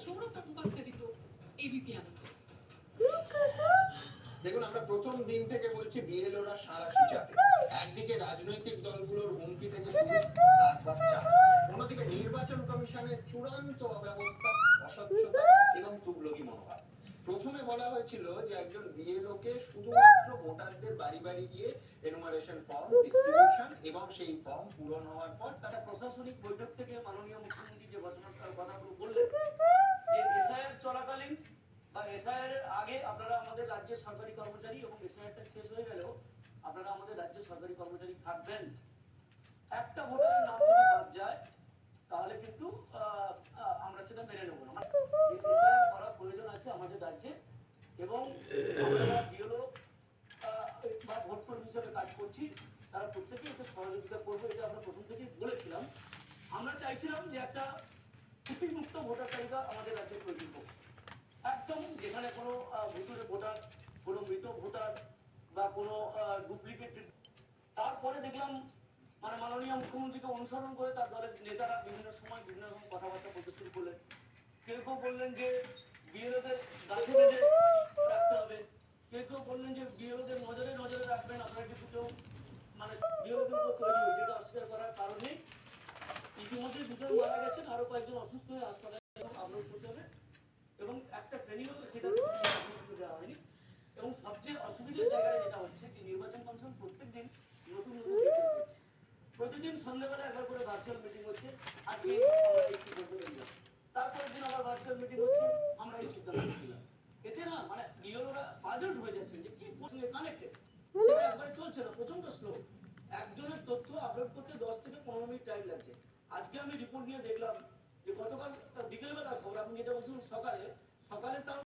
Sourav মুখোপাধ্যায়িত ABP আনন্দ। দেখুন, আমরা প্রথম দিন থেকে বলছি বিএলওরা সাঁড়াশি চাপে। একদিকে রাজনৈতিক দলগুলোর হুমকি থেকে শুরু, তারপর চাপ। অন্যদিকে নির্বাচন কমিশনের চূড়ান্ত অব্যবস্থা, অস্বচ্ছতা এবং তুগলকি মনোভাব। প্রথমে বলা হয়েছিল যে একজন বিএলও কে শুধুমাত্র ভোটারদের বাড়ি বাড়ি গিয়ে এনুমারেশন ফর্ম ডিস্ট্রিবিউশন এবং সেই ফর্ম পূরণ হওয়ার পর তারা প্রশাসনিক বৈঠক থেকে মাননীয় মুখ্যমন্ত্রী যে কথাগুলো বললেন যে এসআইআর চলাকালীন বা এসআইআর এর আগে আপনারা আমাদের রাজ্যের সরকারি কর্মচারী এবং এসআইআরটা শেষ হয়ে গেলেও আপনারা আমাদের রাজ্যের সরকারি কর্মচারী থাকবেন। একটা ভোটারের নাম যদি বাদ যায় তাহলে কিন্তু আমরা সেটা মেনে নেব না। এসআইআর করার প্রয়োজন আছে আমাদের রাজ্যে এবং আমরা বিএলও বা ভোট কর্মী হিসেবে কাজ করছি, তারা প্রত্যেকেই এতে সহযোগিতা করবে, এটা আমরা প্রথম থেকেই বলেছিলাম। আমরা চাইছিলাম যে একটা ত্রুটিমুক্ত ভোটার তালিকা আমাদের রাজ্যে তৈরি হোক, একদম যেখানে কোনো ভুতুরে ভোটার, কোনো মৃত ভোটার বা কোনো ডুপ্লিকেট। তারপরে দেখলাম মানে মাননীয় মুখ্যমন্ত্রীকে অনুসরণ করে তার দলের নেতারা বিভিন্ন সময় বিভিন্ন রকম কথাবার্তা বলতে শুরু করলেন। কেউ কেউ বললেন যে বিএলওদের গাছে বেঁধে রাখতে হবে, কেউ কেউ বললেন যে বিএলওদের নজরে নজরে রাখবেন, আপনারা কিন্তু কেউ মানে বিএলওদের উপর তৈরি হয়েছে, এটা অস্বীকার করার কারণে ইতিমধ্যে দুজন মারা গেছেন, আরো কয়েকজন অসুস্থ হয়ে হাসপাতালে আপলোড করতে হবে এবং একটা ট্রেনিংও সেটা দেওয়া হয়নি। এবং সবচেয়ে অসুবিধার জায়গায় যেটা হচ্ছে যে নির্বাচন কমিশন প্রত্যেকদিন নতুন নতুন প্রতিদিন সন্ধ্যাবেলা একবার করে ভার্চুয়াল মিটিং হচ্ছে, আজকে আমরা এই সিদ্ধান্ত নিলাম, তারপরের দিন আবার ভার্চুয়াল মিটিং হচ্ছে, আমরা এই সিদ্ধান্ত নিলাম। এতে না মানে বিএলওরা পাজলড হয়ে যাচ্ছেন যে কি সঙ্গে কানেক্টেড, সেটা একবারে চলছে না, প্রচন্ড স্লো। একজনের তথ্য আপলোড করতে 10 থেকে 15 মিনিট টাইম লাগছে। আজকে আমি রিপোর্ট নিয়ে দেখলাম যে গতকাল বিকেলবেলা খবর, আপনি